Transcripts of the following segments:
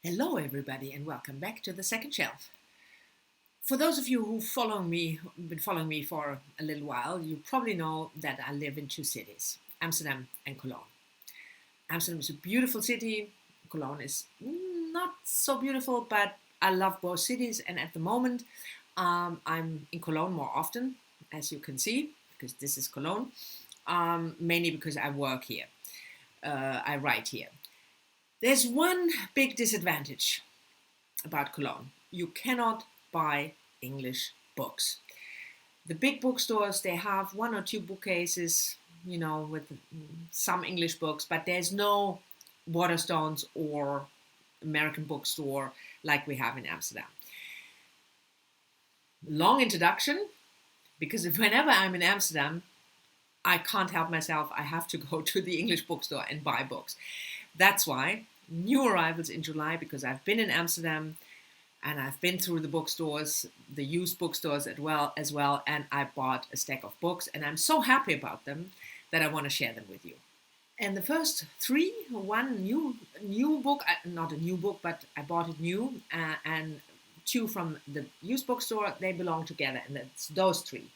Hello everybody and welcome back to the second shelf. For those of you who've been following me for a little while, you probably know that I live in two cities, Amsterdam and Cologne. Amsterdam is a beautiful city, Cologne is not so beautiful, but I love both cities, and at the moment I'm in Cologne more often, as you can see, because this is Cologne, mainly because I work here, I write here. There's one big disadvantage about Cologne. You cannot buy English books. The big bookstores, they have one or two bookcases, with some English books, but there's no Waterstones or American bookstore like we have in Amsterdam. Long introduction, because whenever I'm in Amsterdam, I can't help myself. I have to go to the English bookstore and buy books. That's why new arrivals in July, because I've been in Amsterdam and I've been through the bookstores, the used bookstores as well, and I bought a stack of books, and I'm so happy about them that I want to share them with you. And the first three, one new book, not a new book, but I bought it new, and two from the used bookstore, they belong together, and that's those three.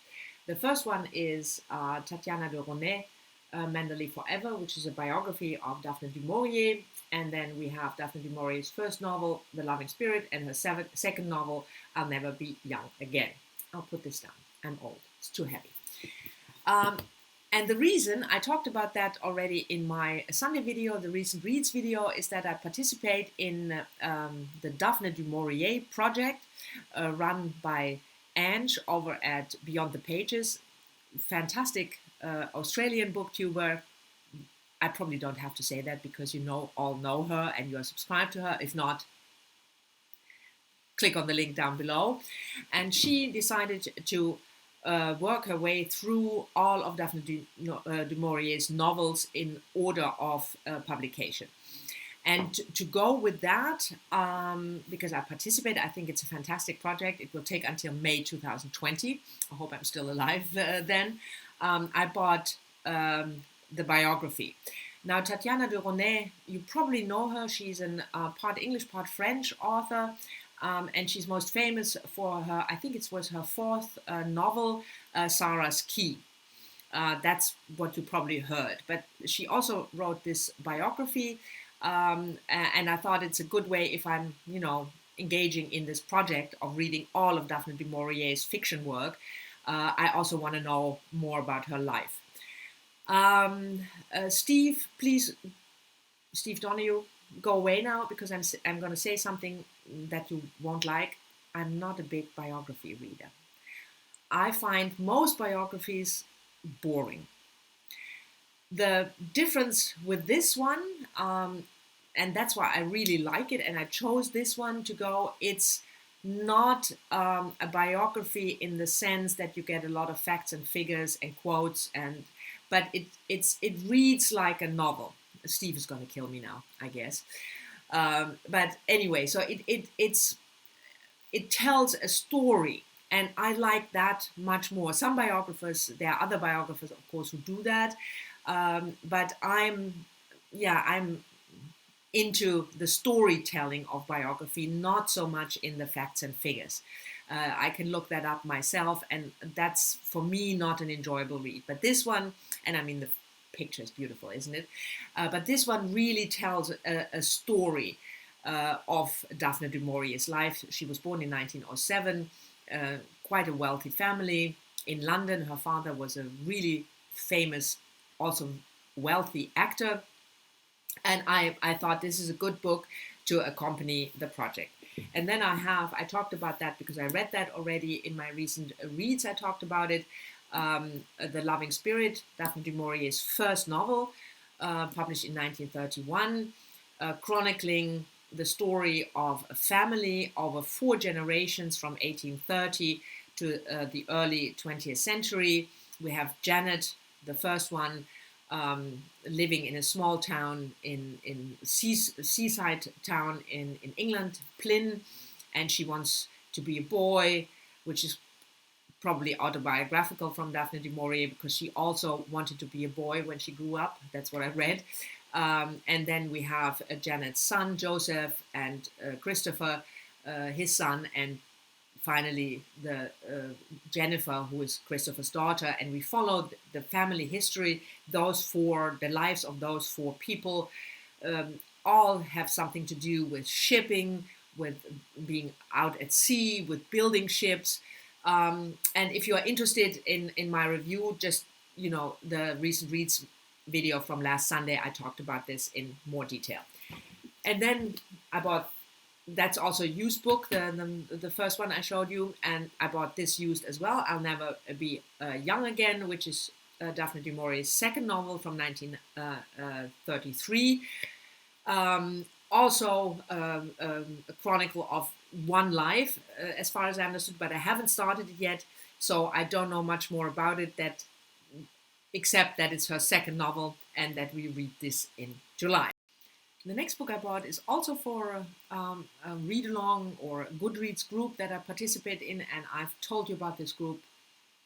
The first one is Tatiana de Ronet, Mantel Forever, which is a biography of Daphne du Maurier. And then we have Daphne du Maurier's first novel, The Loving Spirit, and her second novel, I'll Never Be Young Again. I'll put this down. I'm old. It's too heavy. And the reason, I talked about that already in my Sunday video, the recent reads video, is that I participate in the Daphne du Maurier-Project, run by Ange over at Beyond the Pages. Fantastic Australian booktuber. I probably don't have to say that because you all know her and you are subscribed to her. If not, click on the link down below. And she decided to work her way through all of Daphne du Maurier's novels in order of publication. And to go with that, because I participate, I think it's a fantastic project. It will take until May 2020. I hope I'm still alive then. I bought the biography. Now, Tatiana de Ronet, you probably know her. She's a part English, part French author, and she's most famous for her, I think it was her fourth novel, Sarah's Key. That's what you probably heard. But she also wrote this biography, and I thought it's a good way if I'm, engaging in this project of reading all of Daphne du Maurier's fiction work. I also want to know more about her life. Steve, please, Steve Donahue, go away now because I'm going to say something that you won't like. I'm not a big biography reader. I find most biographies boring. The difference with this one, and that's why I really like it, and I chose this one to go, it's not a biography in the sense that you get a lot of facts and figures and quotes, but it reads like a novel. Steve is going to kill me now, I guess. But anyway, so it tells a story, and I like that much more. Some biographers, there are other biographers, of course, who do that, but I'm into the storytelling of biography, not so much in the facts and figures. I can look that up myself, and that's, for me, not an enjoyable read. But this one, and I mean, the picture is beautiful, isn't it? But this one really tells a story of Daphne du Maurier's life. She was born in 1907, quite a wealthy family in London. Her father was a really famous, also wealthy actor. And I thought this is a good book to accompany the project. And then I talked about that because I read that already in my recent reads. I talked about it. The Loving Spirit, Daphne du Maurier's first novel, published in 1931, chronicling the story of a family over 4 generations from 1830 to the early 20th century. We have Janet, the first one, living in a small town in seaside town in England, Plyn, and she wants to be a boy, which is probably autobiographical from Daphne du Maurier because she also wanted to be a boy when she grew up. That's what I read. And then we have Janet's son, Joseph, and Christopher, his son, and finally the Jennifer, who is Christopher's daughter. And we follow the family history, the lives of those four people. All have something to do with shipping, with being out at sea, with building ships. And if you are interested in my review, just, the recent reads video from last Sunday, I talked about this in more detail. And then I bought, that's also a used book, the first one I showed you, and I bought this used as well, I'll Never Be Young Again, which is Daphne du Maurier's second novel from 1933. Also a chronicle of one life, as far as I understood, but I haven't started it yet, so I don't know much more about it, except that it's her second novel and that we read this in July. The next book I bought is also for a read-along or a Goodreads group that I participate in, and I've told you about this group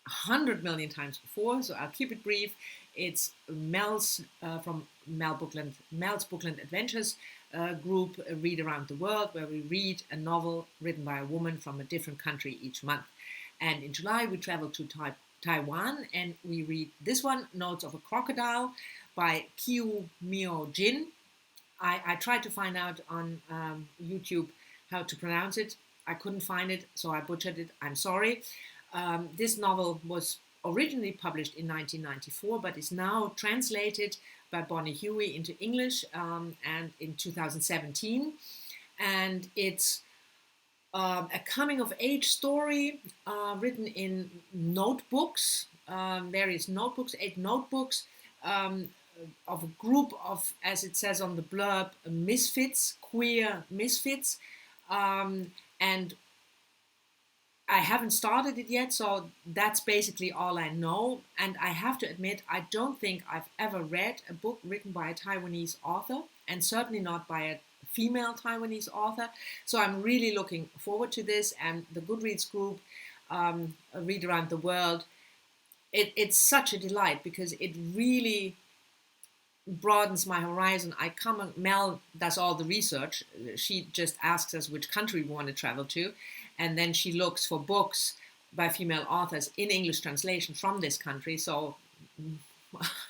100 million times before, so I'll keep it brief. It's Mel's from Mel's Bookland Adventures group, Read Around the World, where we read a novel written by a woman from a different country each month. And in July, we travel to Taiwan, and we read this one, Notes of a Crocodile, by Kiu Mio Jin. I tried to find out on YouTube how to pronounce it. I couldn't find it, so I butchered it. I'm sorry. This novel was originally published in 1994, but is now translated by Bonnie Huey into English and in 2017. And it's a coming-of-age story written in notebooks, various notebooks, 8 notebooks, of a group of, as it says on the blurb, misfits, queer misfits. And I haven't started it yet, so that's basically all I know. And I have to admit, I don't think I've ever read a book written by a Taiwanese author, and certainly not by a female Taiwanese author. So I'm really looking forward to this. And the Goodreads group, Read Around the World, it's such a delight because it really broadens my horizon. Mel does all the research. She just asks us which country we want to travel to, and then she looks for books by female authors in English translation from this country. So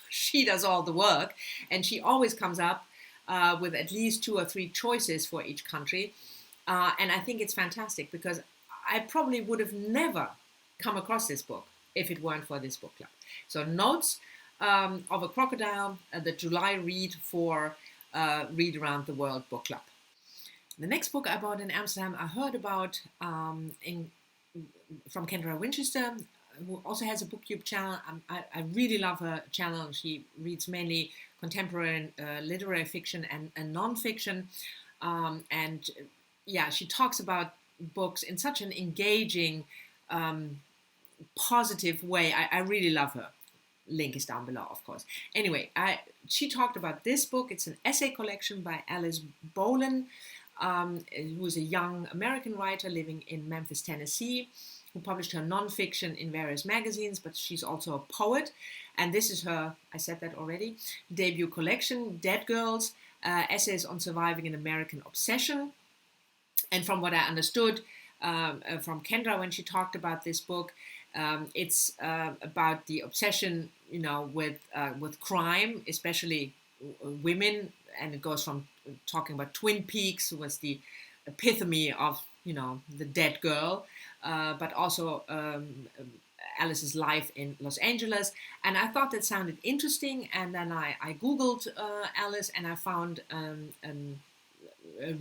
she does all the work, and she always comes up with at least 2 or 3 choices for each country. And I think it's fantastic because I probably would have never come across this book if it weren't for this book club. So Notes of a Crocodile, the July read for Read Around the World book club. The next book I bought in Amsterdam, I heard about from Kendra Winchester, who also has a BookTube channel. I really love her channel. She reads mainly contemporary literary fiction and non-fiction. And yeah, she talks about books in such an engaging, positive way. I really love her. Link is down below, of course. Anyway, she talked about this book. It's an essay collection by Alice Bolan, who is a young American writer living in Memphis, Tennessee, who published her nonfiction in various magazines, but she's also a poet. And this is her, I said that already, debut collection, Dead Girls, Essays on Surviving an American Obsession. And from what I understood from Kendra when she talked about this book, it's about the obsession, with crime, especially women, and it goes from talking about Twin Peaks, who was the epitome of, the dead girl, but also Alice's life in Los Angeles. And I thought that sounded interesting, and then I Googled Alice, and I found a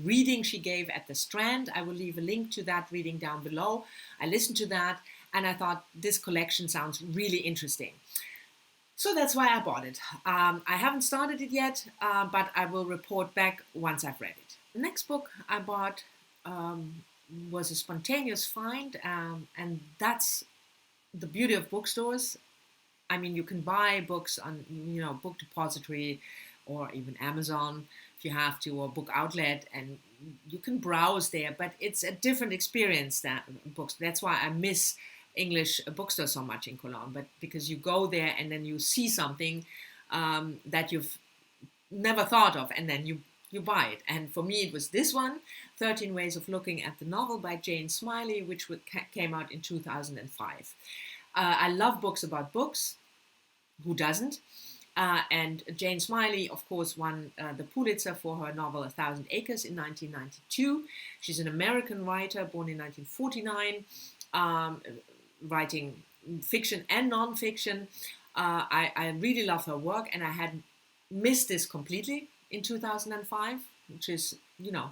reading she gave at the Strand. I will leave a link to that reading down below. I listened to that, and I thought this collection sounds really interesting. So that's why I bought it. I haven't started it yet, but I will report back once I've read it. The next book I bought was a spontaneous find, and that's the beauty of bookstores. I mean, you can buy books on, Book Depository or even Amazon if you have to, or Book Outlet, and you can browse there, but it's a different experience than books. That's why I miss English bookstore so much in Cologne, but because you go there and then you see something that you've never thought of, and then you buy it. And for me, it was this one, 13 Ways of Looking at the Novel by Jane Smiley, which came out in 2005. I love books about books. Who doesn't? And Jane Smiley, of course, won the Pulitzer for her novel A Thousand Acres in 1992. She's an American writer born in 1949, writing fiction and nonfiction. I really love her work, and I had missed this completely in 2005, which is,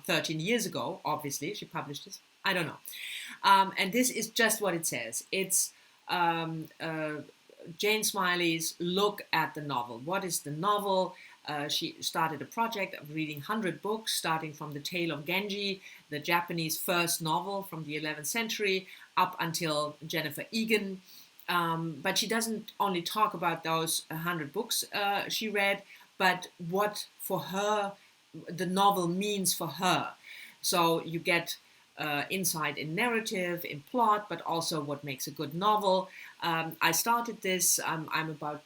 13 years ago, obviously. She published this. I don't know. And this is just what it says. It's Jane Smiley's look at the novel. What is the novel? She started a project of reading 100 books, starting from The Tale of Genji, the Japanese first novel from the 11th century, up until Jennifer Egan. But she doesn't only talk about those 100 books she read, but what for her the novel means for her. So you get insight in narrative, in plot, but also what makes a good novel. I started this, I'm about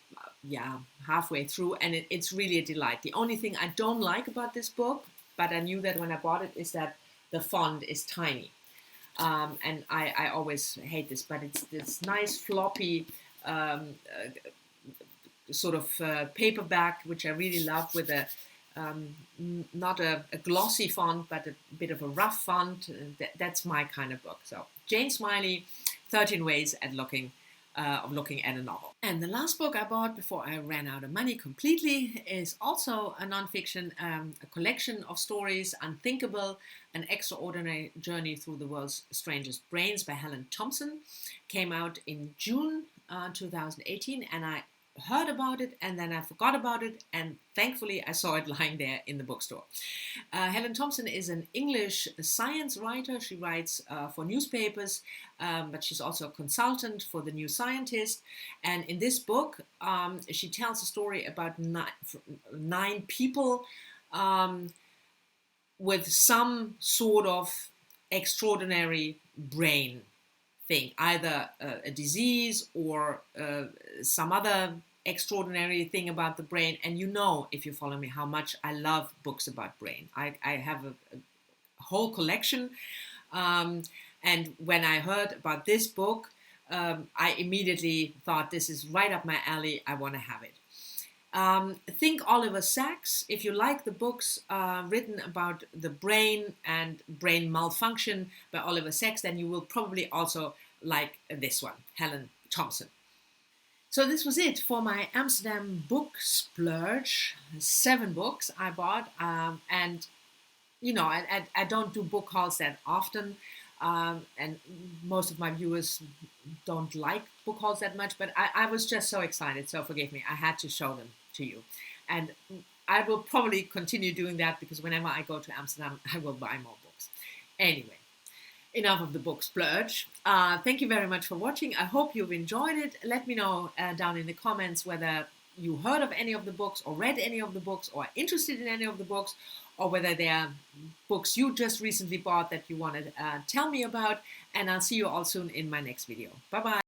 halfway through, and it's really a delight. The only thing I don't like about this book, but I knew that when I bought it, is that the font is tiny. And I always hate this, but it's this nice floppy sort of paperback, which I really love, with a not a glossy font, but a bit of a rough font. That's my kind of book. So Jane Smiley, 13 Ways of Looking at a Novel. And the last book I bought before I ran out of money completely is also a nonfiction, a collection of stories, Unthinkable, An Extraordinary Journey Through the World's Strangest Brains by Helen Thompson. Came out in June 2018, and I heard about it and then I forgot about it, and thankfully I saw it lying there in the bookstore. Helen Thompson is an English science writer. She writes for newspapers, but she's also a consultant for The New Scientist. And in this book, she tells a story about nine people with some sort of extraordinary brain thing, either a disease or some other extraordinary thing about the brain. And if you follow me, how much I love books about brain. I have a whole collection. And when I heard about this book, I immediately thought, this is right up my alley. I want to have it. Think Oliver Sacks. If you like the books written about the brain and brain malfunction by Oliver Sacks, then you will probably also like this one, Helen Thompson. So this was it for my Amsterdam book splurge. 7 books I bought, and I don't do book hauls that often, and most of my viewers don't like book hauls that much, but I was just so excited, so forgive me, I had to show them to you. And I will probably continue doing that, because whenever I go to Amsterdam, I will buy more books. Anyway, enough of the book splurge. Thank you very much for watching. I hope you've enjoyed it. Let me know down in the comments whether you heard of any of the books, or read any of the books, or are interested in any of the books, or whether they are books you just recently bought that you want to tell me about. And I'll see you all soon in my next video. Bye bye.